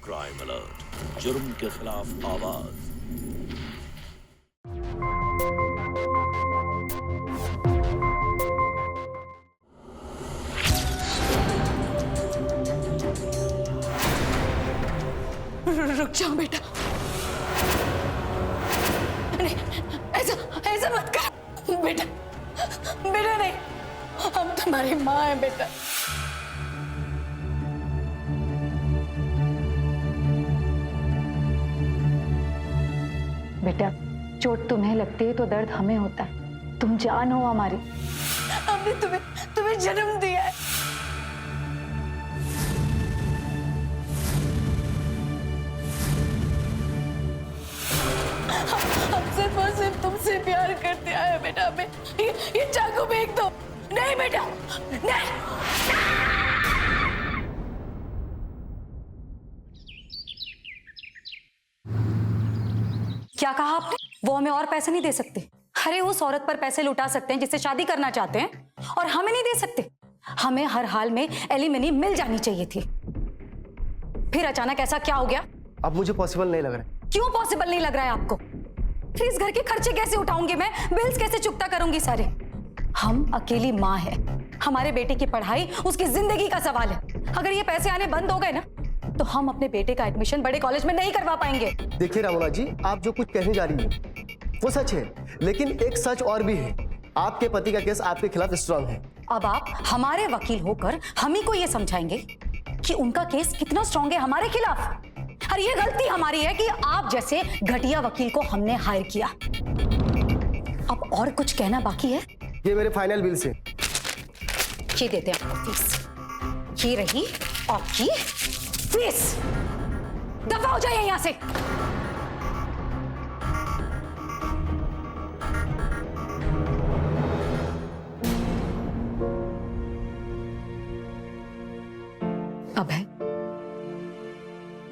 Crime alert, जुर्म के खिलाफ आवाज। रुक जाओ बेटा, नहीं ऐसा ऐसा मत कर बेटा, बेटा नहीं, हम तुम्हारी माँ हैं बेटा। बेटा, चोट तुम्हें लगती है तो दर्द हमें होता है। तुम जान हो हमारी। हमने तुम्हें जन्म दिया है। हम सिर्फ और सिर्फ तुमसे प्यार करते आए हैं बेटा। हमें ये चाकू फेंक दो। नहीं बेटा, नहीं। क्या कहा आपने? वो हमें और पैसे नहीं दे सकते? अरे उस औरत पर पैसे लुटा सकते हैं जिससे शादी करना चाहते हैं, और हमें नहीं दे सकते? हमें हर हाल में एलिमनी मिल जानी चाहिए थी। फिर अचानक ऐसा क्या हो गया? अब मुझे पॉसिबल नहीं लग रहा है। क्यों पॉसिबल नहीं लग रहा है आपको? फिर इस घर के खर्चे कैसे उठाऊंगी मैं? बिल्स कैसे चुकता करूंगी सारे? हम अकेली माँ है, हमारे बेटे की पढ़ाई उसकी जिंदगी का सवाल है। अगर ये पैसे आने बंद हो गए ना तो हम अपने बेटे का एडमिशन बड़े कॉलेज में नहीं करवा पाएंगे। देखिए रामोना जी, आप जो कुछ कहने जा रही हैं वो सच है, लेकिन एक सच और भी है। आपके पति का केस आपके खिलाफ स्ट्रांग है। अब आप हमारे वकील होकर हम ही को ये समझाएंगे कि उनका केस कितना स्ट्रांग है हमारे खिलाफ। और ये गलती हमारी है कि आप जैसे घटिया वकील को हमने हायर किया। अब और कुछ कहना बाकी है? ये मेरे फाइनल बिल से। ये देते हैं आपको फीस। ये रही आपकी फीस। दफा हो जाइए यहां से। अब है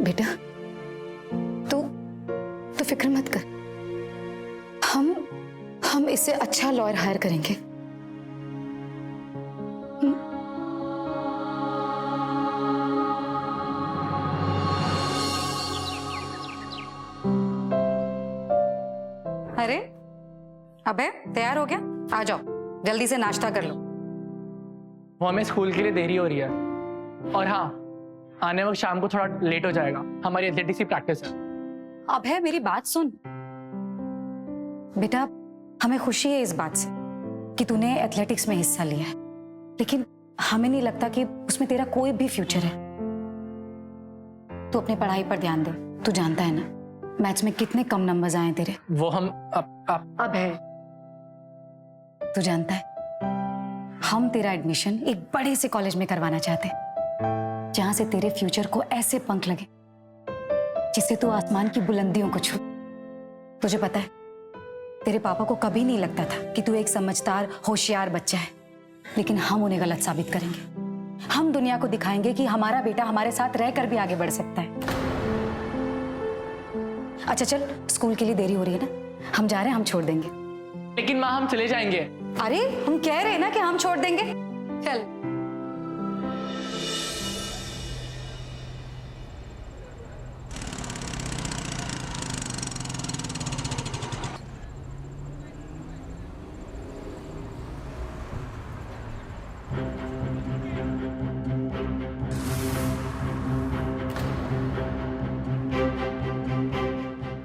बेटा, तो फिक्र मत कर। हम इससे अच्छा लॉयर हायर करेंगे। अरे अबे, तैयार हो गया? आ जाओ, जल्दी से नाश्ता कर लो। वो हमें स्कूल के लिए देरी हो रही है, और हाँ, आने वक्त शाम को थोड़ा लेट हो जाएगा। हमारी एथलेटिक्स की प्रैक्टिस है। अब है, मेरी बात सुन बेटा, हमें खुशी है इस बात से कि तूने एथलेटिक्स में हिस्सा लिया है, लेकिन हमें नहीं लगता कि उसमें तेरा कोई भी फ्यूचर है। तू अपनी पढ़ाई पर ध्यान दे। तू जानता है ना मैथ्स में कितने कम नंबर्स आए तेरे। वो हम अब है, तू जानता है हम तेरा एडमिशन एक बड़े से कॉलेज में करवाना चाहते हैं, जहां से तेरे फ्यूचर को ऐसे पंख लगे जिससे तू आसमान की बुलंदियों को छू। तुझे पता है तेरे पापा को कभी नहीं लगता था कि तू एक समझदार होशियार बच्चा है, लेकिन हम उन्हें गलत साबित करेंगे। हम दुनिया को दिखाएंगे कि हमारा बेटा हमारे साथ रहकर भी आगे बढ़ सकता है। अच्छा चल, स्कूल के लिए देरी हो रही है ना, हम जा रहे हैं, हम छोड़ देंगे। लेकिन माँ, हम चले जाएंगे। अरे हम कह रहे हैं ना कि हम छोड़ देंगे। चल।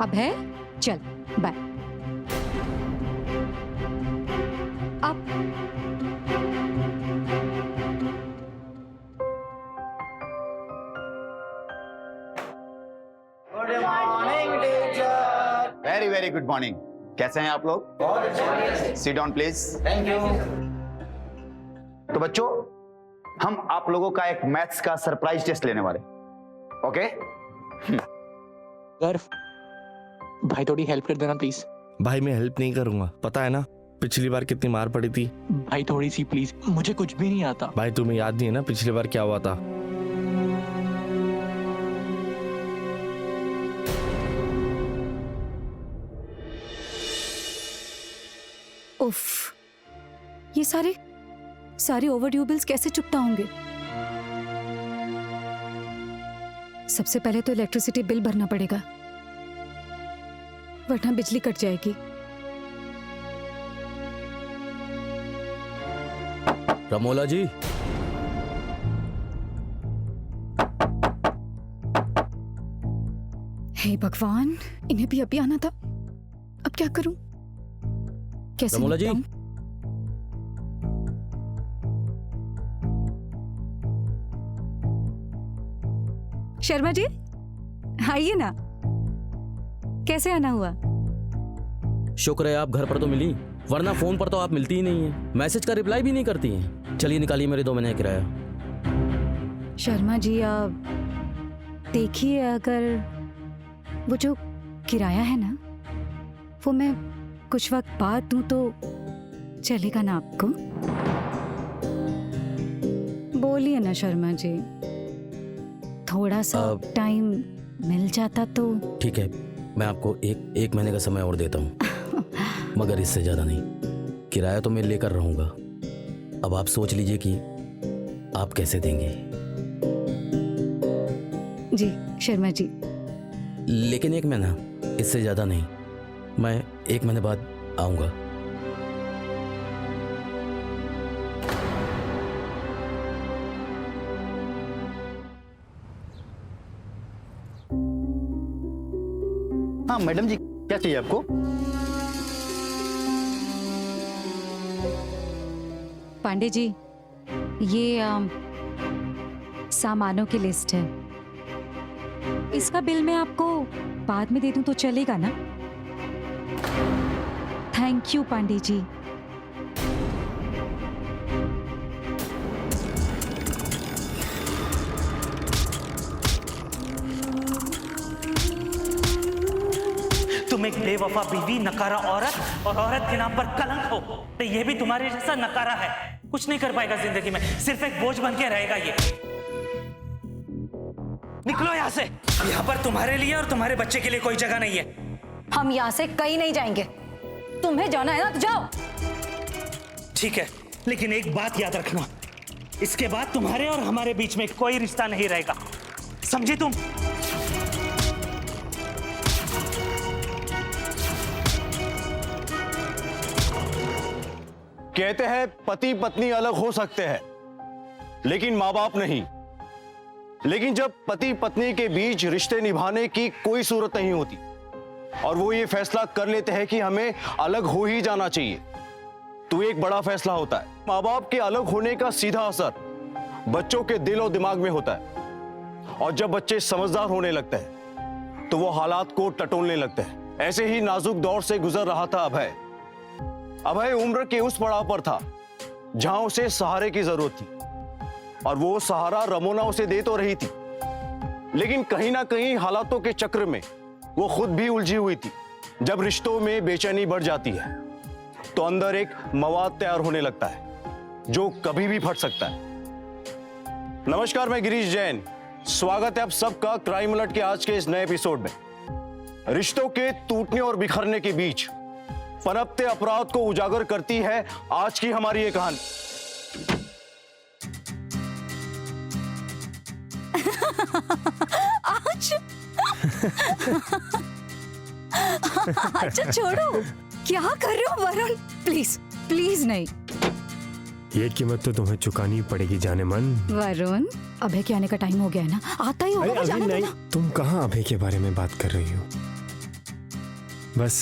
अब है, चल बाय। अब good morning teacher. Very very good morning. कैसे हैं आप लोग? Sit down please. Thank you. तो बच्चों, हम आप लोगों का एक मैथ्स का सरप्राइज टेस्ट लेने वाले। ओके? सर, भाई थोड़ी हेल्प कर देना प्लीज। भाई मैं हेल्प नहीं करूंगा, पता है ना पिछली बार कितनी मार पड़ी थी। भाई थोड़ी सी प्लीज, मुझे कुछ भी नहीं आता। भाई तुम्हें याद नहीं है ना पिछली बार क्या हुआ था? उफ, ये सारे ओवरड्यू बिल्स कैसे चुकता होंगे? सबसे पहले तो इलेक्ट्रिसिटी बिल भरना पड़ेगा, वरना बिजली कट जाएगी। रमोला जी, हे भगवान, इन्हें भी अभी आना था। अब क्या करूं? कैसे रमोला जी, निपटाऊं? शर्मा जी, आइए ना। कैसे आना हुआ? शुक्र है आप घर पर तो मिली, वरना फोन पर तो आप मिलती ही नहीं है, मैसेज का रिप्लाई भी नहीं करती हैं। चलिए निकालिए मेरे 2 महीने का किराया। शर्मा जी, आप देखिए, अगर वो जो किराया है ना, वो मैं कुछ वक्त बाद दूं तो चलेगा ना आपको? बोलिए ना शर्मा जी, थोड़ा सा टाइम मिल जाता तो। ठीक है, मैं आपको एक महीने का समय और देता हूँ, मगर इससे ज्यादा नहीं। किराया तो मैं लेकर रहूंगा, अब आप सोच लीजिए कि आप कैसे देंगे। जी शर्मा जी। लेकिन 1 महीना, इससे ज्यादा नहीं। मैं 1 महीने बाद आऊंगा। हाँ मैडम जी, क्या चाहिए आपको? पांडे जी, ये सामानों की लिस्ट है। इसका बिल मैं आपको बाद में दे दूं तो चलेगा ना? Thank you Pandey ji. तुम एक बेवफा बीवी, नकारा औरत और औरत के नाम पर कलंक हो। तो ये भी तुम्हारे जैसा नकारा है, कुछ नहीं कर पाएगा जिंदगी में, सिर्फ एक बोझ बन के रहेगा ये। निकलो यहाँ से, यहाँ पर तुम्हारे लिए और तुम्हारे बच्चे के लिए कोई जगह नहीं है। हम यहाँ से कहीं नहीं जाएंगे। तुम्हें जाना है ना तो जाओ। ठीक है, लेकिन एक बात याद रखना, इसके बाद तुम्हारे और हमारे बीच में कोई रिश्ता नहीं रहेगा, समझी तुम? कहते हैं पति पत्नी अलग हो सकते हैं, लेकिन माँ बाप नहीं। लेकिन जब पति पत्नी के बीच रिश्ते निभाने की कोई सूरत नहीं होती और वो ये फैसला कर लेते हैं कि हमें अलग हो ही जाना चाहिए, तो एक बड़ा फैसला होता है। माँ बाप के अलग होने का सीधा असर बच्चों के दिल और दिमाग में होता है, और जब बच्चे समझदार होने लगते हैं तो वो हालात को टटोलने लगते हैं। ऐसे ही नाजुक दौर से गुजर रहा था अभय। अभय उम्र के उस पड़ाव पर था जहां उसे सहारे की जरूरत थी, और वो सहारा रमोना उसे दे तो रही थी, लेकिन कहीं ना कहीं हालातों के चक्र में वो खुद भी उलझी हुई थी। जब रिश्तों में बेचैनी बढ़ जाती है तो अंदर एक मवाद तैयार होने लगता है जो कभी भी फट सकता है। नमस्कार, मैं गिरीश जैन, स्वागत है आप सबका क्राइम अलर्ट के आज के इस नए एपिसोड में। रिश्तों के टूटने और बिखरने के बीच पनपते अपराध को उजागर करती है आज की हमारी ये कहानी। अच्छा छोड़ो, क्या कर रहे हो वरुण? प्लीज प्लीज नहीं। ये कीमत तो तुम्हें चुकानी ही पड़ेगी जाने मन। वरुण, अभय के आने का टाइम हो गया है ना, आता ही होगा। अभी नहीं, तुम कहाँ अभय के बारे में बात कर रही हो? बस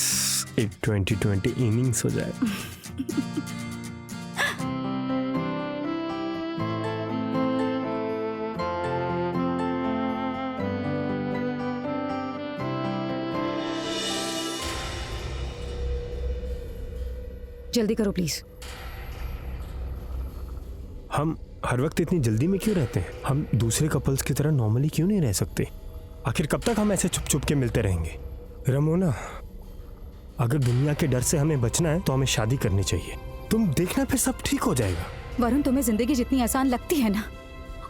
एक 2020 इनिंग्स हो जाए। जल्दी करो प्लीज। हम हर वक्त इतनी जल्दी में क्यों रहते हैं? हम दूसरे कपल्स की तरह नॉर्मली क्यों नहीं रह सकते? आखिर कब तक हम ऐसे छुप छुप के मिलते रहेंगे? रमोना, अगर दुनिया के डर से हमें बचना है तो हमें शादी करनी चाहिए। तुम देखना, फिर सब ठीक हो जाएगा। वरुण, तुम्हें जिंदगी जितनी आसान लगती है ना,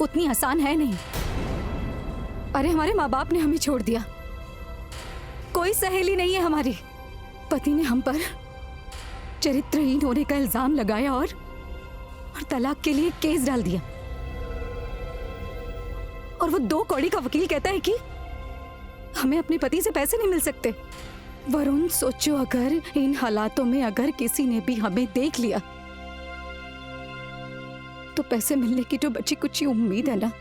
उतनी आसान है नहीं। अरे हमारे माँ बाप ने हमें छोड़ दिया, कोई सहेली नहीं है हमारी। पति ने हम पर चरित्रहीन होने का इल्जाम लगाया और तलाक के लिए केस डाल दिया। और वो 2 कौड़ी का वकील कहता है कि हमें अपने पति से पैसे नहीं मिल सकते। वरुण सोचो, अगर इन हालातों में अगर किसी ने भी हमें देख लिया तो पैसे मिलने की जो बची कुछ उम्मीद है ना,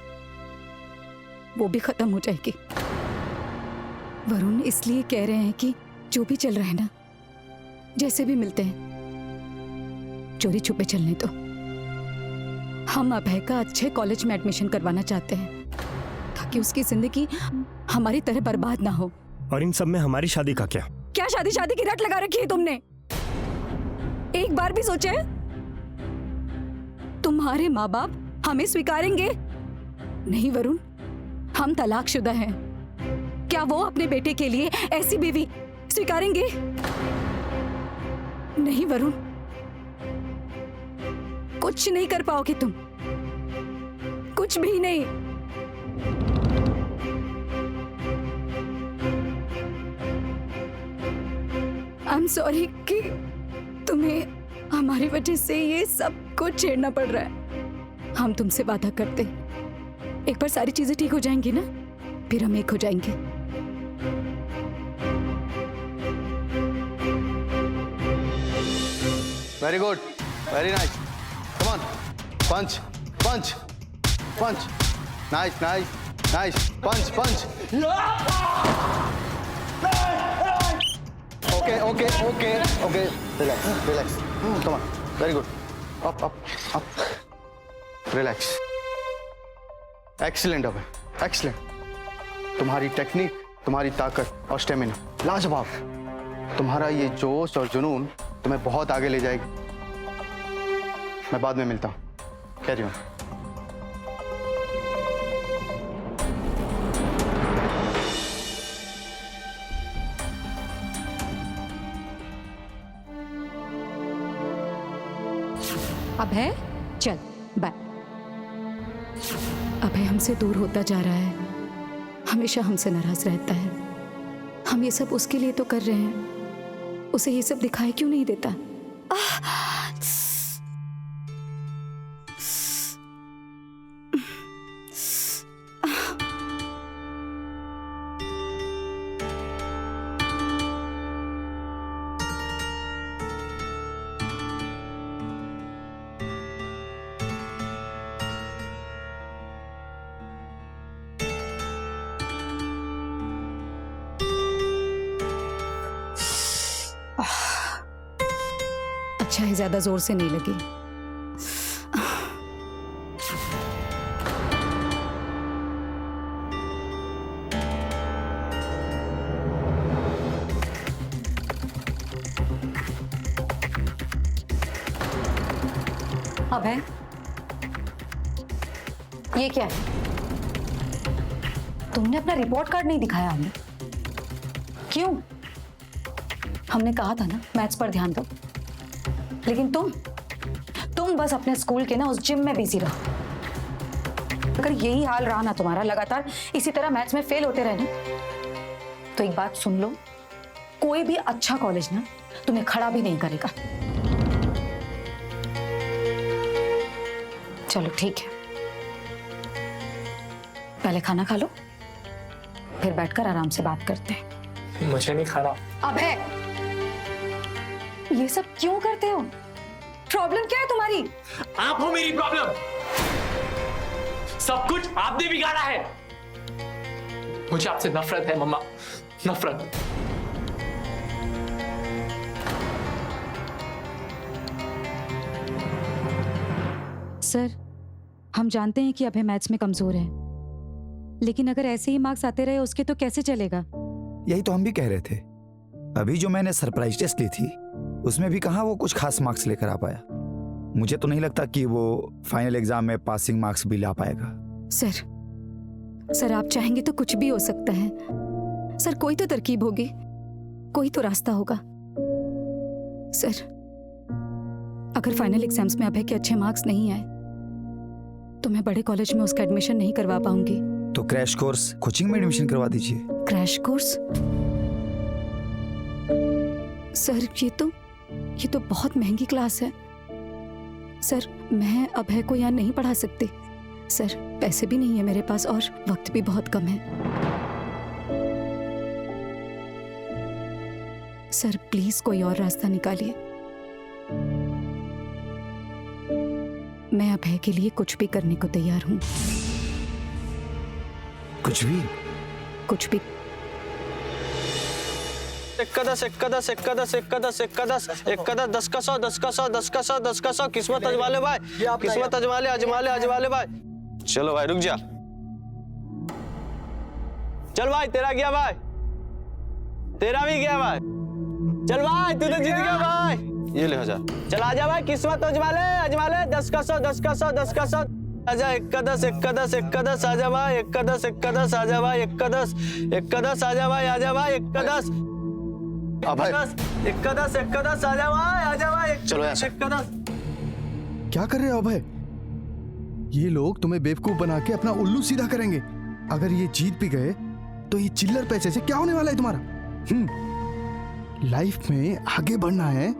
वो भी खत्म हो जाएगी। वरुण इसलिए कह रहे हैं कि जो भी चल रहा है ना, जैसे भी मिलते हैं, चोरी छुपे चलने दो। हम अभय का अच्छे कॉलेज में एडमिशन करवाना चाहते हैं ताकि उसकी जिंदगी हमारी तरह बर्बाद ना हो। और इन सब में हमारी शादी का क्या? क्या शादी शादी की रट लगा रखी है तुमने? एक बार भी सोचे तुम्हारे माँ बाप हमें स्वीकारेंगे? नहीं वरुण, हम तलाकशुदा हैं। क्या वो अपने बेटे के लिए ऐसी बीवी स्वीकारेंगे? नहीं वरुण, कुछ नहीं कर पाओगे तुम, कुछ भी नहीं। आई एम सॉरी कि तुम्हें हमारी वजह से ये सब कुछ झेलना पड़ रहा है। हम तुमसे वादा करते, एक बार सारी चीजें ठीक हो जाएंगी ना, फिर हम एक हो जाएंगे। Very good, very nice, come on, punch punch punch, nice nice nice, punch punch. Okay okay okay okay, relax relax, come on, very good, up up up, relax, excellent अबे, एक्सीलेंट। तुम्हारी टेक्निक, तुम्हारी ताकत और stamina लाजवाब। तुम्हारा ये जोश और जुनून तुम्हें बहुत आगे ले जाएगी। मैं बाद में मिलता हूँ, कैरी ऑन। अभय चल बाय। अभय हमसे दूर होता जा रहा है, हमेशा हमसे नाराज रहता है। हम ये सब उसके लिए तो कर रहे हैं, उसे ये सब दिखाई क्यों नहीं देता? अच्छा है ज्यादा जोर से नहीं लगी। अभय, ये क्या है? तुमने अपना रिपोर्ट कार्ड नहीं दिखाया हमें, क्यों? हमने कहा था ना मैथ्स पर ध्यान दो, लेकिन तुम बस अपने स्कूल के ना उस जिम में बिजी रहो। अगर यही हाल रहा ना तुम्हारा, लगातार इसी तरह मैथ्स में फेल होते रहे ना, तो एक बात सुन लो, कोई भी अच्छा कॉलेज ना तुम्हें खड़ा भी नहीं करेगा। चलो ठीक है, पहले खाना खा लो, फिर बैठकर आराम से बात करते हैं। मुझे नहीं खाना। अबे, ये सब क्यों करते हो? प्रॉब्लम क्या है तुम्हारी? आप हो मेरी प्रॉब्लम। सब कुछ आपने बिगाड़ा है। मुझे आपसे नफरत है मम्मा, नफरत। सर, हम जानते हैं कि अभय मैथ्स में कमजोर है, लेकिन अगर ऐसे ही मार्क्स आते रहे उसके तो कैसे चलेगा? यही तो हम भी कह रहे थे। अभी जो मैंने सरप्राइज टेस्ट ली थी उसमें भी कहाँ वो कुछ खास मार्क्स लेकर आ पाया। मुझे तो नहीं लगता कि वो फाइनल एग्जाम में पासिंग मार्क्स भी ला पाएगा। सर आप चाहेंगे तो कुछ भी हो सकता है। सर कोई तो तरकीब होगी, कोई तो रास्ता होगा। सर अगर फाइनल एग्जाम्स में अभय के अच्छे मार्क्स नहीं आए तो मैं बड़े कॉलेज में उसका एडमिशन नहीं करवा पाऊंगी। तो क्रैश कोर्स कोचिंग में एडमिशन करवा दीजिए। Crash course? सर ये तो बहुत महंगी क्लास है। सर मैं अभय को यहाँ नहीं पढ़ा सकती। सर पैसे भी नहीं है मेरे पास और वक्त भी बहुत कम है। सर प्लीज कोई और रास्ता निकालिए। मैं अभय के लिए कुछ भी करने को तैयार हूं। कुछ भी? कुछ भी। इक्कदस इक्कदस इक्कदस इक्कदस इक्कदस इक्कदस 10 का 100 10 का 100 10 का 100 10 का 100 किस्मत अजमा ले भाई, किस्मत अजमा ले अजमा ले भाई। चलो भाई रुक जा, चल भाई तेरा गया भाई, तेरा भी गया भाई, चल भाई तू तो जीत गया भाई। ये ले 1000, चल आजा भाई किस्मत अजमा ले 10 का 100 10 का 100 10 का 100 आजा। इक्कदस इक्कदस इक्कदस आजा भाई, इक्कदस इक्कदस आजा भाई, इक्कदस इक्कदस आजा भाई, आजा भाई इक्कदस इक्कदस इक्कदस आजा भाई चलो इक्कदस। क्या कर रहे हो अभय? ये लोग तुम्हें बेवकूफ बना के अपना उल्लू सीधा करेंगे। अगर ये जीत भी गए तो ये चिल्लर पैसे से क्या होने वाला है तुम्हारा? लाइफ में आगे बढ़ना है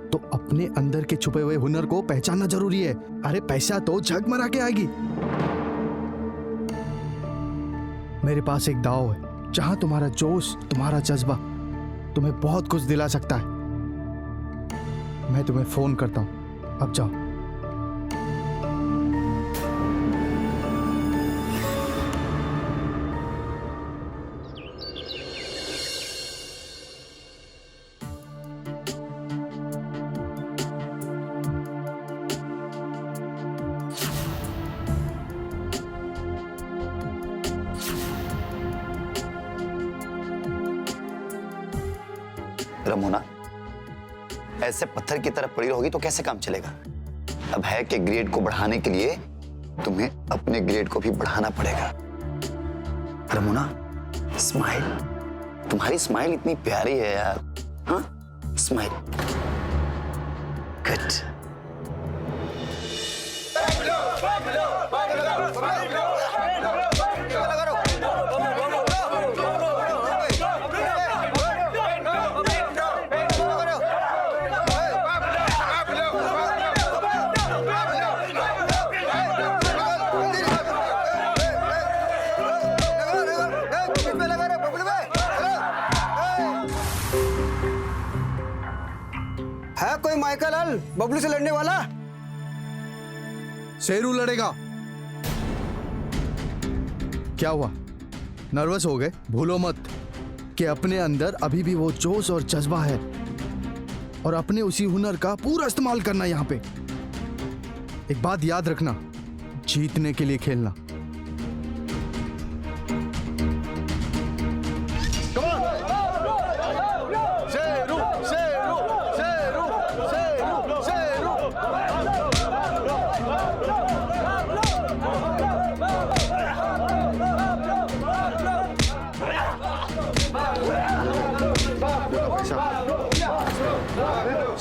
तो अपने अंदर के छुपे हुए हुनर को पहचानना जरूरी है। अरे पैसा तो झक मरा के आएगी। मेरे पास एक दाव है जहां तुम्हारा जोश, तुम्हारा जज्बा तुम्हें बहुत कुछ दिला सकता है। मैं तुम्हें फोन करता हूं, अब जाओ। रमोना, ऐसे पत्थर की तरफ पड़ी रहोगी तो कैसे काम चलेगा? अभय के ग्रेड को बढ़ाने के लिए तुम्हें अपने ग्रेड को भी बढ़ाना पड़ेगा। रमोना, स्माइल, तुम्हारी स्माइल इतनी प्यारी है यार। हाँ, स्माइल, गुड। है कोई माइकल हल बबलू से लड़ने वाला? शेरू लड़ेगा। क्या हुआ, नर्वस हो गए? भूलो मत कि अपने अंदर अभी भी वो जोश और जज्बा है और अपने उसी हुनर का पूरा इस्तेमाल करना। यहाँ पे एक बात याद रखना, जीतने के लिए खेलना।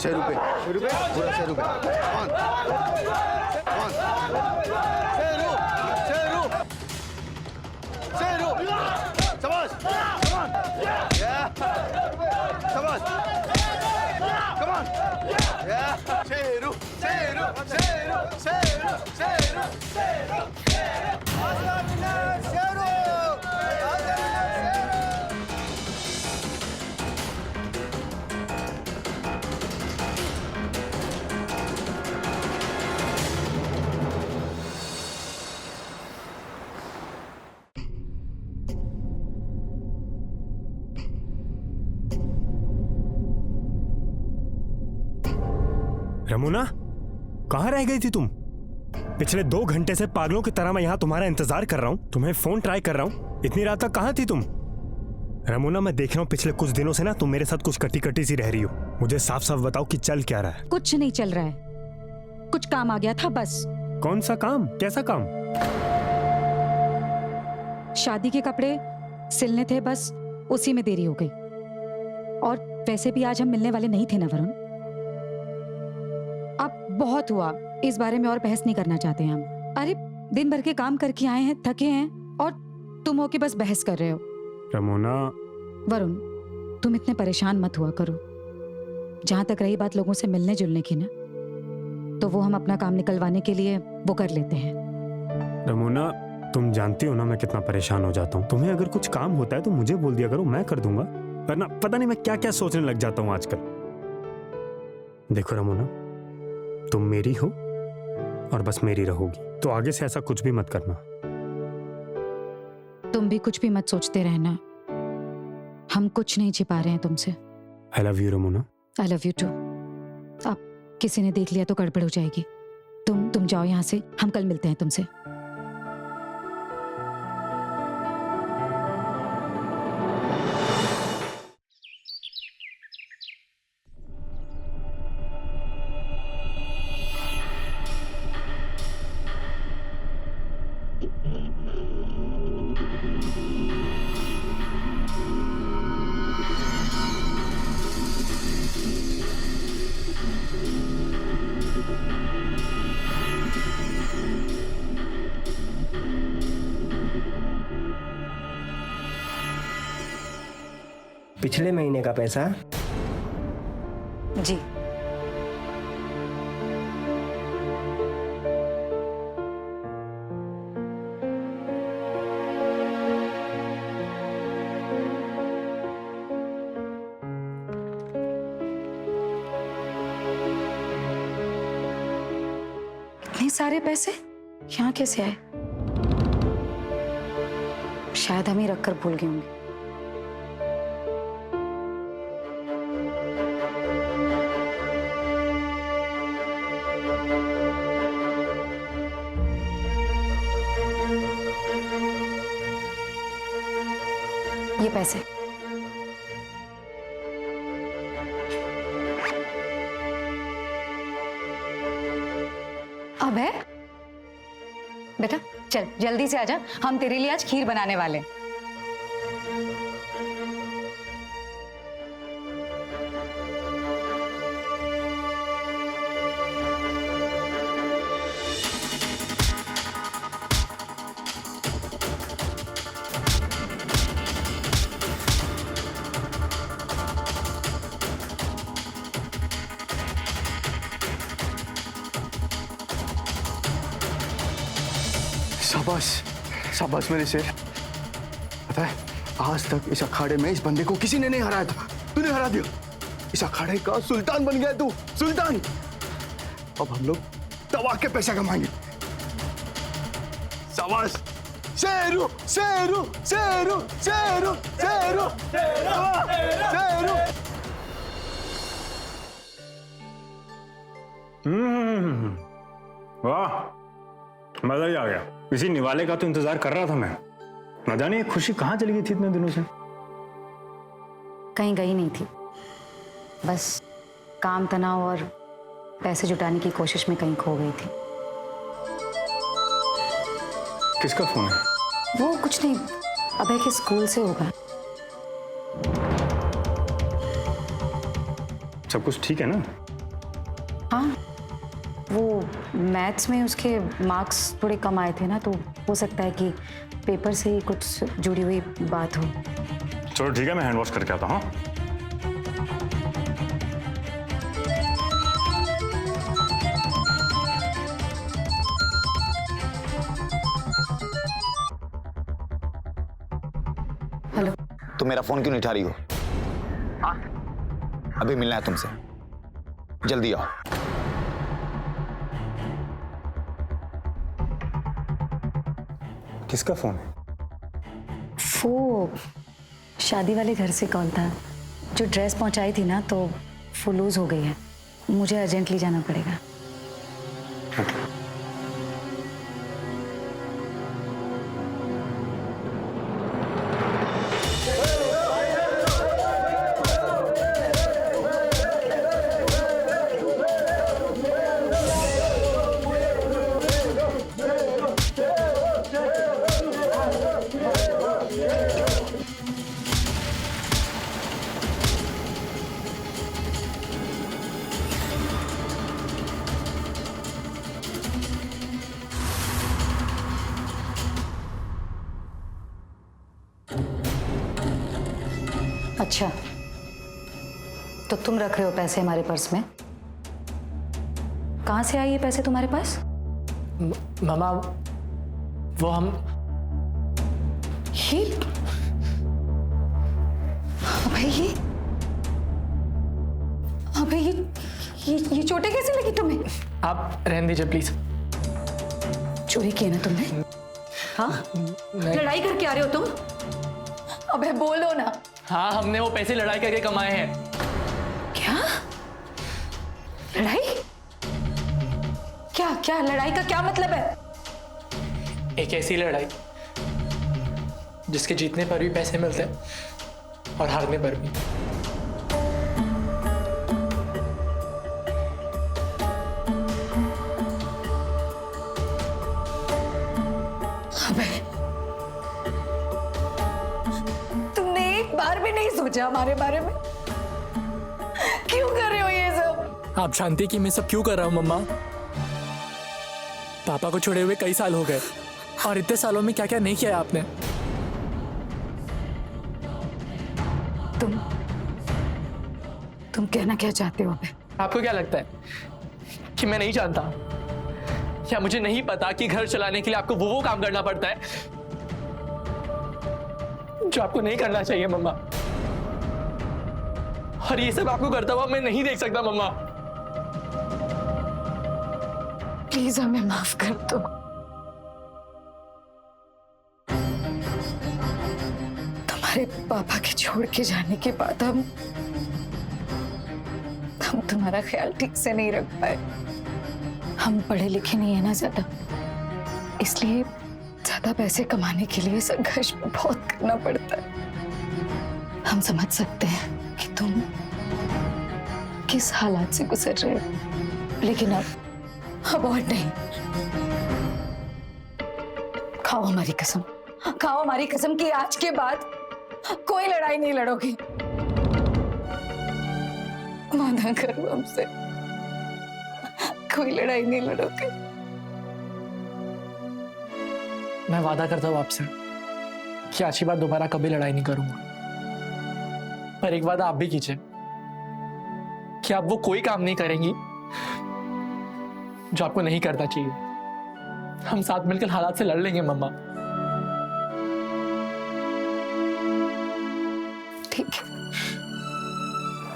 शेरू पे पूरा शेरू पे। शेरू शाबाश, शाबाश, come on, Sheru Sheru Sheru Sheru Sheru Sheru. Ramona, कहाँ रह गई थी तुम? पिछले 2 घंटे से पागलों की तरह मैं यहाँ तुम्हारा इंतजार कर रहा हूँ, तुम्हें फोन ट्राई कर रहा हूँ। इतनी रात तक कहाँ थी तुम? रमोना, मैं देख रहा हूँ पिछले कुछ दिनों से ना तुम मेरे साथ कुछ कटी कटी सी रह रही हो। मुझे साफ साफ बताओ कि चल क्या रहा है? कुछ नहीं चल रहा है, कुछ काम आ गया था बस। कौन सा काम? कैसा काम? शादी के कपड़े सिलने थे, बस उसी में देरी हो गई। और वैसे भी आज हम मिलने वाले नहीं थे ना वरुण। अब बहुत हुआ, इस बारे में और बहस नहीं करना चाहते हम। अरे दिन भर के काम करके आए हैं, थके हैं, और तुम हो के बस बहस कर रहे हो। रमोना, वरुण तुम इतने परेशान मत हुआ करो। जहां तक रही बात लोगों से मिलने जुलने की ना, तो वो हम अपना काम निकलवाने के लिए वो कर लेते हैं। रमोना, तुम जानती हो ना मैं कितना परेशान हो जाता हूँ। तुम्हें अगर कुछ काम होता है तो मुझे बोल दिया करो, मैं कर दूंगा। वरना पता नहीं मैं क्या क्या सोचने लग जाता हूँ आजकल। देखो रमोना, तुम मेरी हो और बस मेरी रहोगी, तो आगे से ऐसा कुछ भी मत करना। तुम भी कुछ भी मत सोचते रहना, हम कुछ नहीं छिपा रहे हैं तुमसे। I love you Ramona. I love you too. अब किसी ने देख लिया तो गड़बड़ हो जाएगी। तुम जाओ यहाँ से, हम कल मिलते हैं तुमसे। पिछले महीने का पैसा? जी। इतने सारे पैसे यहाँ कैसे आए? शायद हम ही रखकर भूल गए होंगे। ये पैसे अब है बेटा, चल जल्दी से आजा, हम तेरे लिए आज खीर बनाने वाले हैं। शाबाश, शाबाश मेरे शेर। पता है, आज तक इस अखाड़े में इस बंदे को किसी ने नहीं हराया था, तूने हरा दिया। इस अखाड़े का सुल्तान बन गया तू, सुल्तान। अब हम लोग दबा के पैसा कमाएंगे। शाबाश शेरू, शेरू, शेरू, शेरू, शेरू, शेरू। वाह, मजा ही आ गया। इसी निवाले का तो इंतजार कर रहा था मैं। न जाने ये खुशी कहाँ चली गई थी इतने दिनों से। कहीं गई नहीं थी, बस काम तनाव और पैसे जुटाने की कोशिश में कहीं खो गई थी। किसका फोन है? वो कुछ नहीं, अभय के स्कूल से होगा। सब कुछ ठीक है ना? हाँ, वो मैथ्स में उसके मार्क्स थोड़े कम आए थे ना, तो हो सकता है कि पेपर से ही कुछ जुड़ी हुई बात हो। चलो ठीक है, मैं हैंड वॉश करके आता हूँ। हेलो। तुम मेरा फोन क्यों नहीं उठा रही हो? अभी मिलना है तुमसे, जल्दी आओ। किसका फोन है? वो शादी वाले घर से कॉल था। जो ड्रेस पहुंचाई थी ना, तो वो लूज हो गई है, मुझे अर्जेंटली जाना पड़ेगा। अच्छा, तो तुम रख रहे हो पैसे हमारे पर्स में? कहाँ से आए ये पैसे तुम्हारे पास? मामा, वो हम ये अबे ये चोटें कैसे लगी तुम्हें? आप रहने दीजिए प्लीज। चोरी की है ना तुमने? हाँ, लड़ाई करके आ रहे हो तुम? अबे बोलो ना। हाँ, हमने वो पैसे लड़ाई करके कमाए हैं। क्या लड़ाई? क्या लड़ाई का क्या मतलब है? एक ऐसी लड़ाई जिसके जीतने पर भी पैसे मिलते हैं और हारने पर भी। अबे तुमने एक बार भी नहीं सोचा हमारे बारे में? क्यों कर रहे हो ये सब? आप जानती कि मैं सब क्यों कर रहा हूँ मम्मा? पापा को छोड़े हुए कई साल हो गए और इतने सालों में क्या क्या नहीं किया आपने। तुम कहना क्या चाहते हो? अबे आपको क्या लगता है कि मैं नहीं जानता? क्या मुझे नहीं पता कि घर चलाने के लिए आपको वो काम करना पड़ता है जो आपको नहीं करना चाहिए मम्मा? और ये सब आपको करता हुआ मैं नहीं देख सकता मम्मा। प्लीज हमें माफ कर दो। तुम्हारे पापा के छोड़ के जाने के बाद हम तुम्हारा ख्याल ठीक से नहीं रख पाए। हम पढ़े लिखे नहीं है ना ज्यादा, इसलिए ज्यादा पैसे कमाने के लिए संघर्ष बहुत करना पड़ता है। हम समझ सकते हैं कि तुम किस हालात से गुजर रहे हो, लेकिन अब और नहीं। खाओ हमारी कसम, खाओ हमारी कसम कि आज के बाद कोई लड़ाई नहीं लड़ोगे। वादा करो हमसे, कोई लड़ाई नहीं लड़ोगे। मैं वादा करता हूँ आपसे कि आज की बात दोबारा कभी लड़ाई नहीं करूंगा। पर एक वादा आप भी कीजिए कि आप वो कोई काम नहीं करेंगी जो आपको नहीं करना चाहिए। हम साथ मिलकर हालात से लड़ लेंगे मम्मा। ठीक है,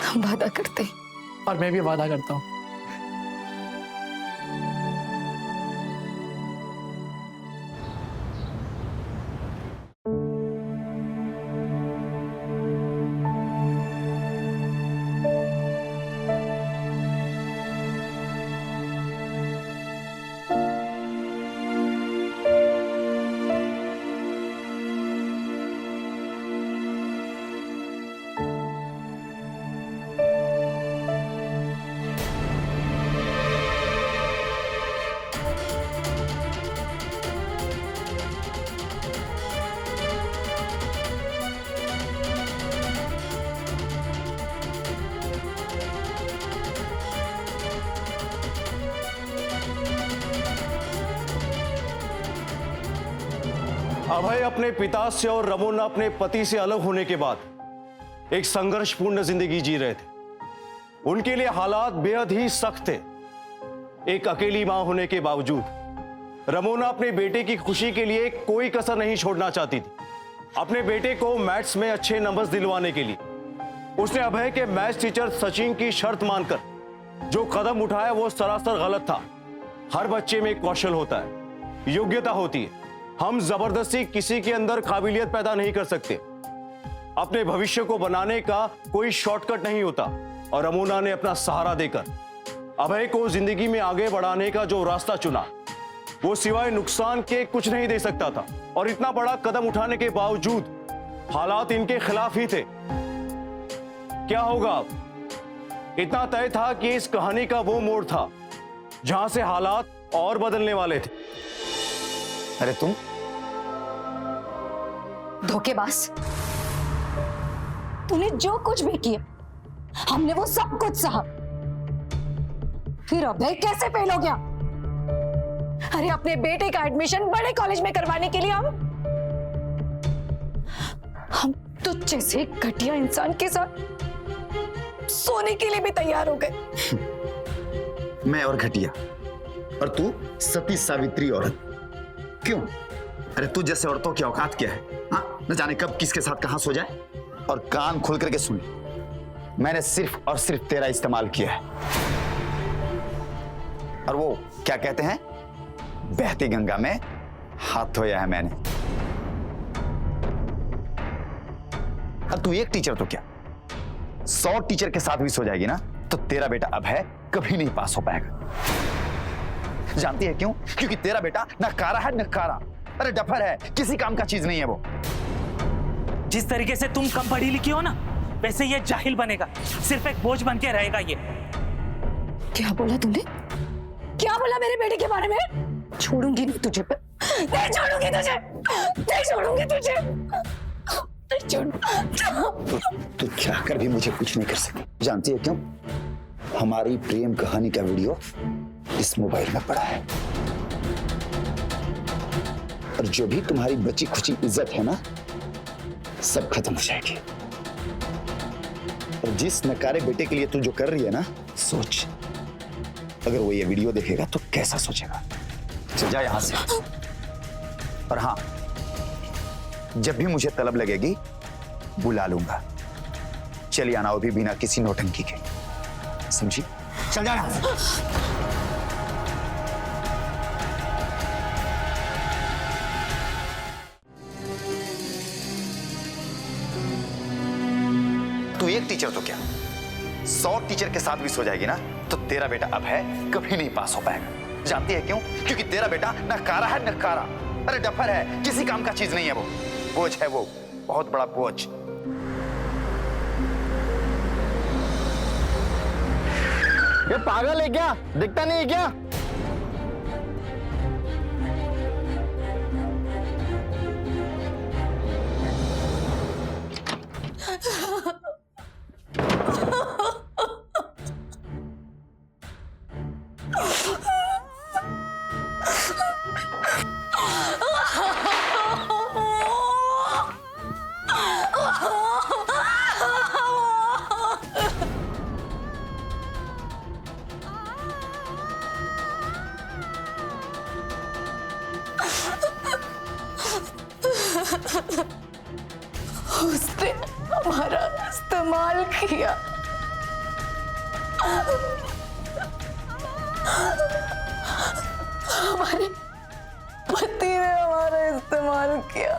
हम वादा करते हैं। और मैं भी वादा करता हूँ। अभय अपने पिता से और रमोना अपने पति से अलग होने के बाद एक संघर्षपूर्ण जिंदगी जी रहे थे। उनके लिए हालात बेहद ही सख्त थे। एक अकेली मां होने के बावजूद रमोना अपने बेटे की खुशी के लिए कोई कसर नहीं छोड़ना चाहती थी। अपने बेटे को मैथ्स में अच्छे नंबर्स दिलवाने के लिए उसने अभय के मैथ्स टीचर सचिन की शर्त मानकर जो कदम उठाया वो सरासर गलत था। हर बच्चे में कौशल होता है, योग्यता होती है। हम जबरदस्ती किसी के अंदर काबिलियत पैदा नहीं कर सकते। अपने भविष्य को बनाने का कोई शॉर्टकट नहीं होता। और रमोना ने अपना सहारा देकर अभय को जिंदगी में आगे बढ़ाने का जो रास्ता चुना वो सिवाय नुकसान के कुछ नहीं दे सकता था। और इतना बड़ा कदम उठाने के बावजूद हालात इनके खिलाफ ही थे। क्या होगा अब? इतना तय था कि इस कहानी का वो मोड़ था जहां से हालात और बदलने वाले थे। अरे तुम धोखेबाज, तूने जो कुछ भी किया हमने वो सब कुछ सहा। फिर अभय कैसे फेल हो गया? अरे अपने बेटे का एडमिशन बड़े कॉलेज में करवाने के लिए हम तुझ जैसे घटिया इंसान के साथ सोने के लिए भी तैयार हो गए। मैं और घटिया और तू सती सावित्री औरत। क्यों? अरे तू जैसे औरतों की औकात क्या है? हाँ, न जाने कब किसके साथ कहां सो जाए। और कान खोल करके सुन, मैंने सिर्फ और सिर्फ तेरा इस्तेमाल किया है। और वो क्या कहते हैं, बहती गंगा में हाथ धोया है मैंने। अब तू एक टीचर तो क्या 100 टीचर के साथ भी सो जाएगी ना, तो तेरा बेटा अब है कभी नहीं पास हो पाएगा। जानती है क्यों? क्योंकि तेरा बेटा नकारा है, नकारा। अरे डफर है, किसी काम का चीज नहीं है वो। जिस तरीके से तुम कम पढ़ी लिखी हो ना, वैसे ये जाहिल बनेगा, सिर्फ एक बोझ बन के रहेगा ये। क्या बोला तूने? क्या बोला मेरे बेटे के बारे में? छोड़ूंगी नहीं तुझे, नहीं छोड़ूंगी तुझे, नहीं छोड़ूंगी तुझे, नहीं छोड़। तू चाहकर भी मुझे कुछ नहीं कर सकती। जानती है क्यों? हमारी प्रेम कहानी का वीडियो इस मोबाइल में पड़ा है, और जो भी तुम्हारी बची खुची इज्जत है ना, सब खत्म हो जाएगी। और जिस नकारे बेटे के लिए तू जो कर रही है ना, सोच, अगर वो ये वीडियो देखेगा तो कैसा सोचेगा। चल जा यहां से। और हाँ, जब भी मुझे तलब लगेगी बुला लूंगा। चलिए आना, वो भी बिना किसी नौटंकी के, समझी? चल जा यहां से। तू एक टीचर तो क्या 100 टीचर के साथ भी सो जाएगी ना, तो तेरा बेटा अब है कभी नहीं पास हो पाएगा। जानती है क्यों? क्योंकि तेरा बेटा नकारा है, नकारा। अरे डफर है, किसी काम का चीज नहीं है वो। बोझ है वो, बहुत बड़ा बोझ। ये पागल है क्या? दिखता नहीं है क्या? उसने हमारा इस्तेमाल किया, हमारे पति ने हमारा इस्तेमाल किया,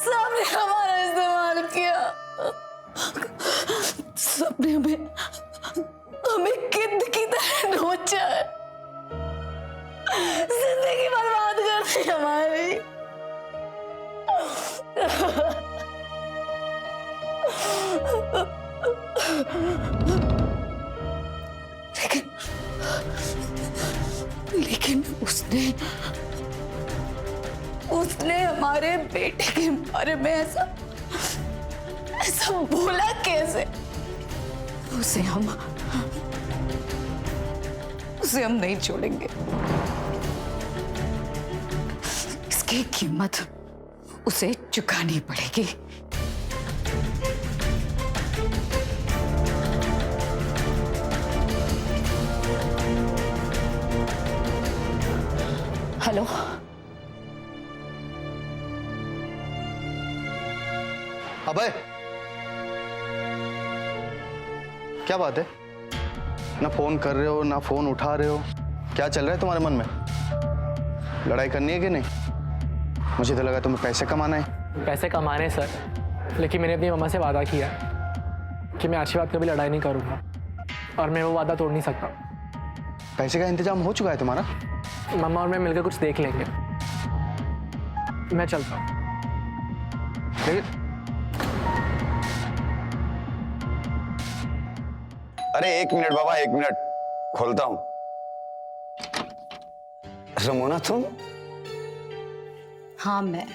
सबने हमारा इस्तेमाल किया, सबने हमें किद की तरह नोचा है, जिंदगी बर्बाद कर दी हमारी। लेकिन उसने हमारे बेटे के बारे में ऐसा बोला कैसे? उसे हम नहीं छोड़ेंगे। इसकी कीमत उसे चुकानी पड़ेगी। हेलो, अबे क्या बात है? ना फोन कर रहे हो, ना फोन उठा रहे हो। क्या चल रहा है तुम्हारे मन में? लड़ाई करनी है कि नहीं? मुझे तो लगा तुम्हें पैसे कमाना है। पैसे कमाने सर, लेकिन मैंने अपनी मम्मा से वादा किया कि मैं आशीर्वाद कभी लड़ाई नहीं करूंगा, और मैं वो वादा तोड़ नहीं सकता। पैसे का इंतजाम हो चुका है तुम्हारा? मम्मा और मैं मिलकर कुछ देख लेंगे। मैं चलता हूँ। अरे 1 मिनट बाबा, 1 मिनट, खोलता हूं। रमोना तुम? हाँ मैं।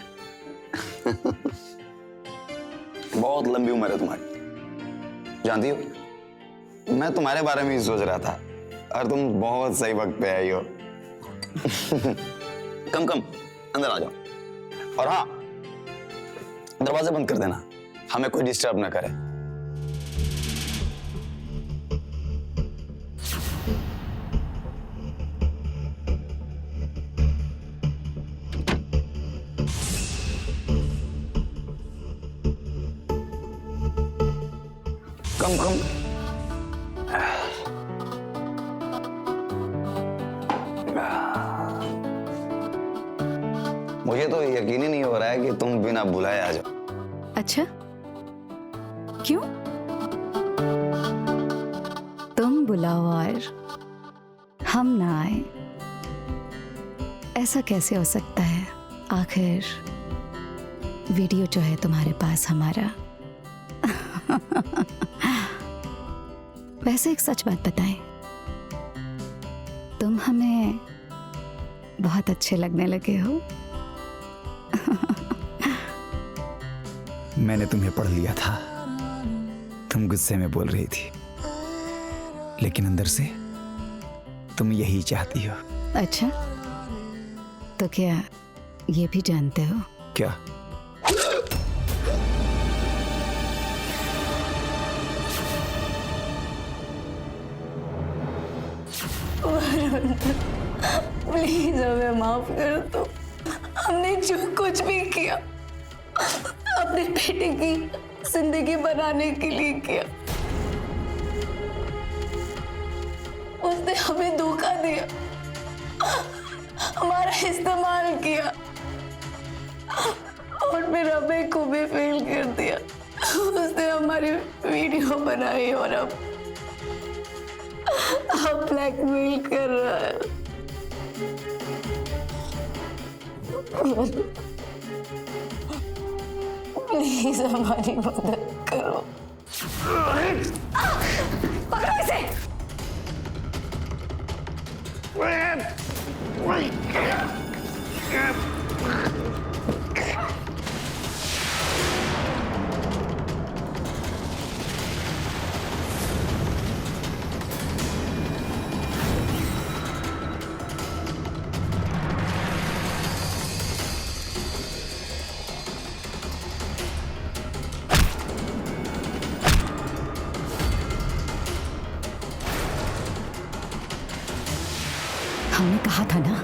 बहुत लंबी उम्र है तुम्हारी। जानती हो, मैं तुम्हारे बारे में ही सोच रहा था, और तुम बहुत सही वक्त पे आई हो। कम अंदर आ जाओ। और हाँ, दरवाजा बंद कर देना, हमें कोई डिस्टर्ब ना करे। कम कम। मुझे तो यकीन ही नहीं हो रहा है कि तुम बिना बुलाए आ जाओ। अच्छा, क्यों? तुम बुलाओ और हम ना आए, ऐसा कैसे हो सकता है? आखिर वीडियो जो है तुम्हारे पास हमारा। वैसे एक सच बात बताएं, तुम हमें बहुत अच्छे लगने लगे हो। मैंने तुम्हें पढ़ लिया था, तुम गुस्से में बोल रही थी, लेकिन अंदर से तुम यही चाहती हो। अच्छा, तो क्या ये भी जानते हो? क्या? प्लीज हमें माफ कर दो। हमने जो कुछ भी किया अपने बेटे की जिंदगी बनाने के लिए किया। उसने हमें धोखा दिया, हमारा इस्तेमाल किया और फिर हमें को भी फेल कर दिया। उसने हमारी वीडियो बनाई और अब ब्लैकमेल कर रहा है। प्लीज हमारी मदद करो। पकड़ो इसे। हमने कहा था ना,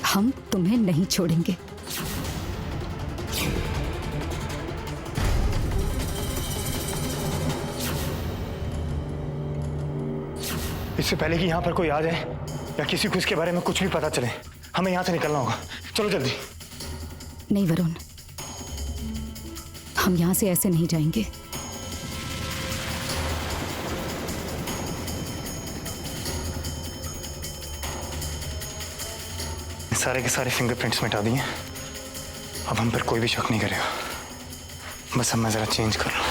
हम तुम्हें नहीं छोड़ेंगे। इससे पहले कि यहाँ पर कोई आ जाए या किसी को इसके बारे में कुछ भी पता चले, हमें यहाँ से निकलना होगा। चलो जल्दी। नहीं वरुण, हम यहां से ऐसे नहीं जाएंगे। सारे के सारे फिंगरप्रिंट्स मिटा दिए, अब हम पर कोई भी शक नहीं करेगा। बस अब मैं जरा चेंज कर लूं।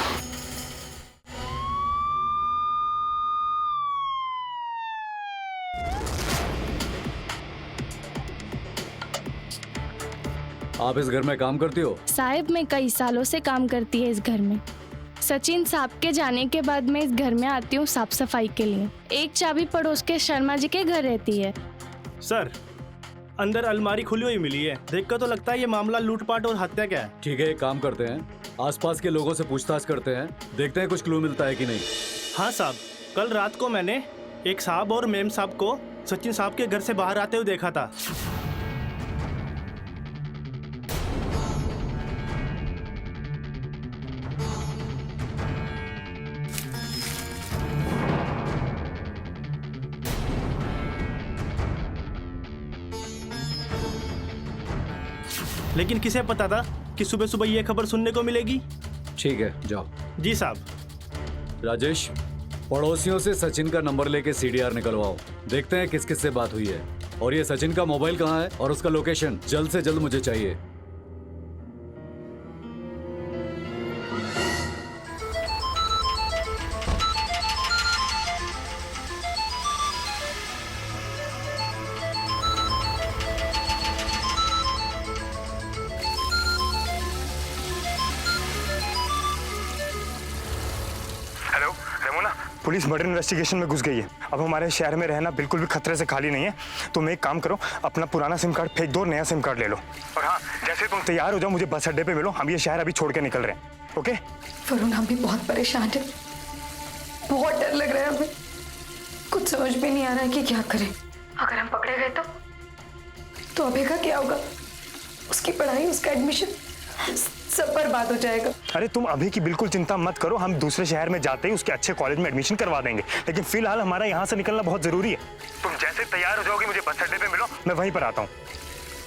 आप इस घर में काम करती हो? साहब, मैं कई सालों से काम करती है इस घर में। सचिन साहब के जाने के बाद मैं इस घर में आती हूँ साफ सफाई के लिए। एक चाबी पड़ोस के शर्मा जी के घर रहती है। सर, अंदर अलमारी खुली हुई मिली है, देखकर तो लगता है ये मामला लूटपाट और हत्या का है। ठीक है, एक काम करते हैं, आसपास के लोगों से पूछताछ करते हैं, देखते हैं कुछ क्लू मिलता है कि नहीं। हाँ साहब, कल रात को मैंने एक साहब और मेम साहब को सचिन साहब के घर से बाहर आते हुए देखा था। लेकिन किसे पता था कि सुबह सुबह ये खबर सुनने को मिलेगी। ठीक है, जाओ। जी साहब। राजेश, पड़ोसियों से सचिन का नंबर लेके सीडीआर निकलवाओ, देखते हैं किस किस से बात हुई है, और ये सचिन का मोबाइल कहाँ है और उसका लोकेशन जल्द से जल्द मुझे चाहिए। हेलो रेमोना, पुलिस मर्डर इन्वेस्टिगेशन में घुस गई है। अब हमारे शहर में रहना बिल्कुल भी खतरे से खाली नहीं है। तुम एक काम करो, अपना पुराना सिम कार्ड फेंक दो, नया सिम कार्ड ले लो। और हाँ, जैसे तुम तैयार हो जाओ मुझे बस अड्डे पे मिलो, हम ये शहर अभी छोड़ के निकल रहे हैं। ओके? वरुण, हम भी बहुत परेशान है, बहुत डर लग रहा है हमें। कुछ समझ भी नहीं आ रहा है कि क्या करें। अगर हम पकड़े गए तो अभय का क्या होगा? उसकी पढ़ाई, उसका एडमिशन सब बर्बाद हो जाएगा। अरे तुम अभी की बिल्कुल चिंता मत करो, हम दूसरे शहर में जाते ही उसके अच्छे कॉलेज में एडमिशन करवा देंगे, लेकिन फिलहाल हमारा यहाँ से निकलना बहुत जरूरी है। तुम जैसे तैयार हो जाओगे मुझे बस अड्डे पे मिलो, मैं वहीं पर आता हूँ।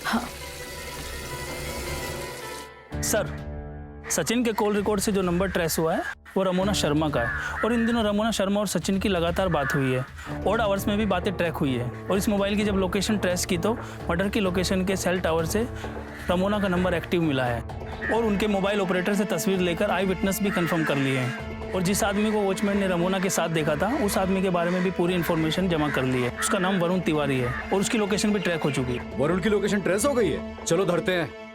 हाँ। सर, सचिन के कॉल रिकॉर्ड से जो नंबर ट्रेस हुआ है वो रमोना शर्मा का है, और इन दिनों रमोना शर्मा और सचिन की लगातार बात हुई है। ऑड आवर्स में भी बातें ट्रैक हुई है, और इस मोबाइल की जब लोकेशन ट्रेस की तो मर्डर की लोकेशन के सेल टावर से रमोना का नंबर एक्टिव मिला है, और उनके मोबाइल ऑपरेटर से तस्वीर लेकर आई विटनेस भी कंफर्म कर लिए हैं। और जिस आदमी को वॉचमैन ने रमोना के साथ देखा था उस आदमी के बारे में भी पूरी इन्फॉर्मेशन जमा कर ली है। उसका नाम वरुण तिवारी है, और उसकी लोकेशन भी ट्रैक हो चुकी है। वरुण की लोकेशन ट्रेस हो गई है? चलो धरते हैं।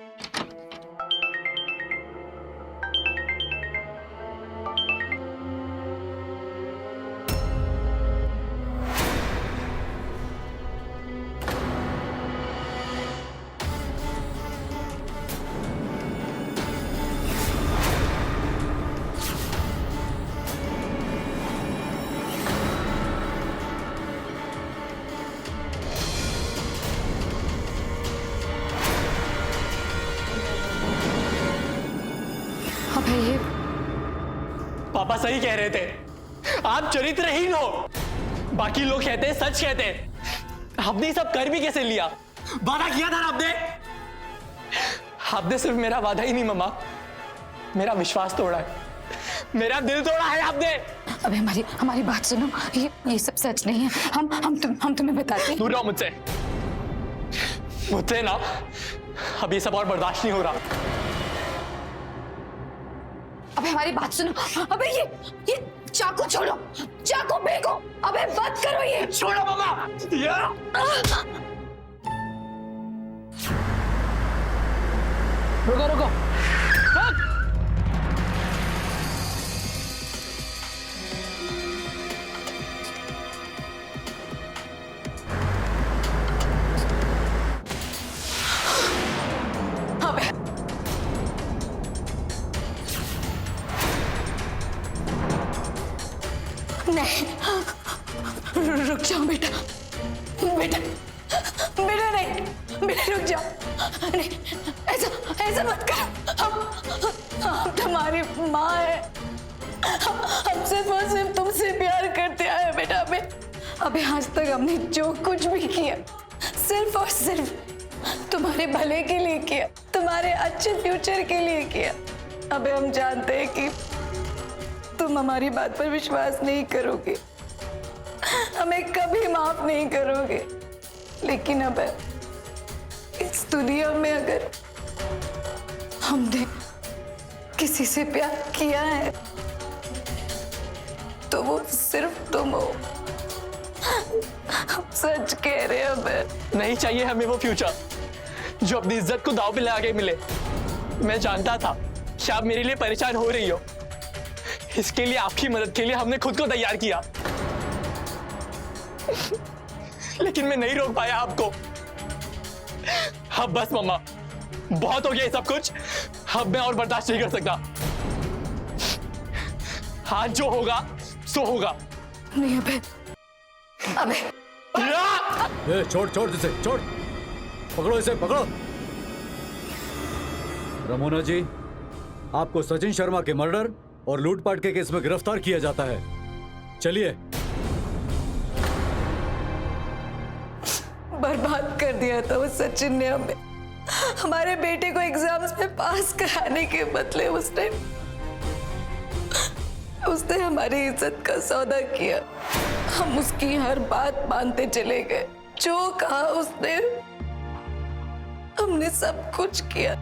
ये पापा सही कह रहे थे, आप चरित्रहीन हो। बाकी लोग कहते हैं, सच कहते हैं, आपने सब कर भी कैसे लिया? वादा किया था आपने। आपने सिर्फ मेरा वादा ही नहीं मम्मा, मेरा विश्वास तोड़ा है, मेरा दिल तोड़ा है आपने। अबे हमारी बात सुनो, ये सब सच नहीं है। हम तुम्हें बताते हैं। दूर रहो मुझसे ना, अब ये सब और बर्दाश्त नहीं हो रहा। अबे हमारी बात सुनो। अबे ये चाकू छोड़ो, चाकू फेंको। अबे बंद करो ये। छोड़ो मामा। रुको रुको। नहीं, रुक जाओ बेटा, बेटा नहीं, बेटा रुक जाओ। नहीं, ऐसा मत कर। हम तुम्हारी माँ है, हम सिर्फ और सिर्फ तुमसे प्यार करते आए बेटा। अबे आज तक हमने जो कुछ भी किया सिर्फ और सिर्फ तुम्हारे भले के लिए किया, तुम्हारे अच्छे फ्यूचर के लिए किया। अबे हम जानते हैं कि तुम हमारी बात पर विश्वास नहीं करोगे, हमें कभी माफ नहीं करोगे, लेकिन अब इस दुनिया में अगर हमने किसी से प्यार किया है तो वो सिर्फ तुम हो। हम सच कह रहे हैं। अब नहीं चाहिए हमें वो फ्यूचर जो अपनी इज्जत को दांव पे लगा के मिले। मैं जानता था कि आप मेरे लिए परेशान हो रही हो, इसके लिए आपकी मदद के लिए हमने खुद को तैयार किया, लेकिन मैं नहीं रोक पाया आपको। अब बस मम्मा, बहुत हो गया ये सब कुछ, अब मैं और बर्दाश्त नहीं कर सकता। आज जो होगा सो होगा। नहीं अबे छोड़ इसे, छोड़। पकड़ो इसे, पकड़ो। रमोना जी, आपको सचिन शर्मा के मर्डर और लूटपाट के केस में गिरफ्तार किया जाता है। चलिए। बर्बाद कर दिया था वो सचिन ने हमें। हमारे बेटे को एग्जाम्स में पास कराने के बदले उसने हमारी इज्जत का सौदा किया। हम उसकी हर बात मानते चले गए, जो कहा उसने, हमने सब कुछ किया,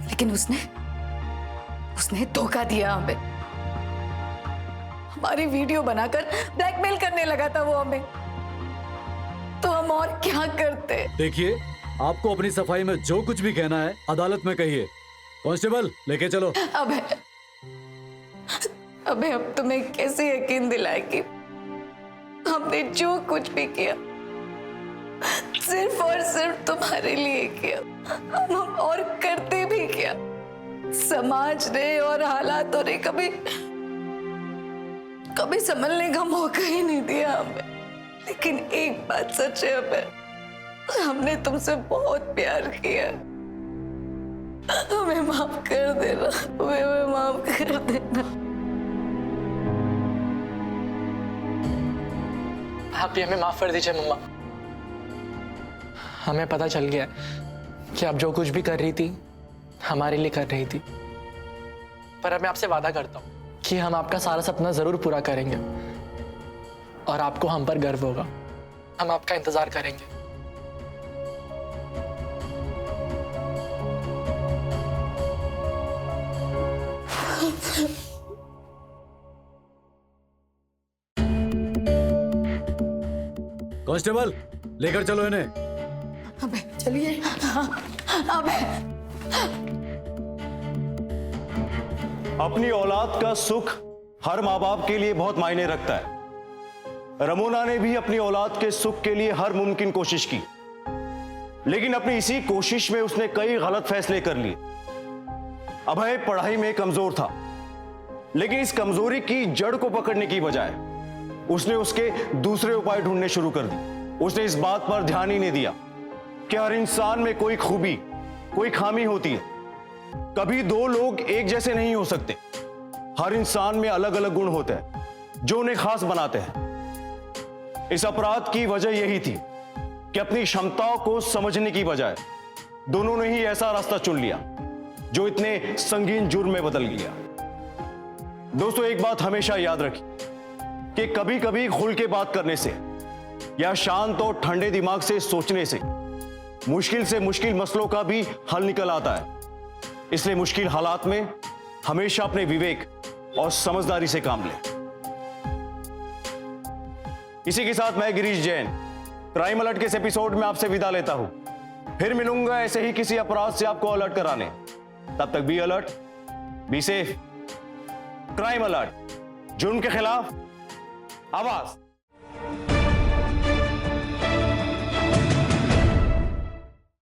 लेकिन उसने धोखा दिया हमें। हमारी वीडियो बनाकर ब्लैकमेल करने लगा था वो हमें, तो हम और क्या करते। देखिए, आपको अपनी सफाई में जो कुछ भी कहना है अदालत में कहिए। कांस्टेबल, लेके चलो। अबे अब तुम्हें कैसे यकीन दिलाए कि हमने जो कुछ भी किया सिर्फ और सिर्फ तुम्हारे लिए किया। हम और करते भी क्या। समाज ने और हालातों ने कभी संभलने का मौका ही नहीं दिया हमें। लेकिन एक बात सच है, हमने तुमसे बहुत प्यार किया। हमें माफ कर देना, हमें माफ कर देना। आप भी हमें माफ कर दीजिए मम्मा। हमें पता चल गया कि आप जो कुछ भी कर रही थी हमारे लिए कर रही थी, पर अब मैं आपसे वादा करता हूँ कि हम आपका सारा सपना जरूर पूरा करेंगे और आपको हम पर गर्व होगा। हम आपका इंतजार करेंगे। कांस्टेबल लेकर चलो इन्हें। अबे चलिए। अबे अपनी औलाद का सुख हर माँ बाप के लिए बहुत मायने रखता है। रमोना ने भी अपनी औलाद के सुख के लिए हर मुमकिन कोशिश की, लेकिन अपनी इसी कोशिश में उसने कई गलत फैसले कर लिए। अभय पढ़ाई में कमजोर था, लेकिन इस कमजोरी की जड़ को पकड़ने की बजाय उसने उसके दूसरे उपाय ढूंढने शुरू कर दिए। उसने इस बात पर ध्यान ही नहीं दिया कि हर इंसान में कोई खूबी, कोई खामी होती है। कभी दो लोग एक जैसे नहीं हो सकते। हर इंसान में अलग अलग गुण होते हैं जो उन्हें खास बनाते हैं। इस अपराध की वजह यही थी कि अपनी क्षमताओं को समझने की बजाय दोनों ने ही ऐसा रास्ता चुन लिया जो इतने संगीन जुर्म में बदल गया। दोस्तों, एक बात हमेशा याद रखिए कि कभी कभी खुल के बात करने से या शांत और ठंडे दिमाग से सोचने से मुश्किल मसलों का भी हल निकल आता है। इसलिए मुश्किल हालात में हमेशा अपने विवेक और समझदारी से काम लें। इसी के साथ मैं गिरीश जैन क्राइम अलर्ट के इस एपिसोड में आपसे विदा लेता हूं। फिर मिलूंगा ऐसे ही किसी अपराध से आपको अलर्ट कराने। तब तक be alert, be safe. Crime alert, जुर्म के खिलाफ आवाज।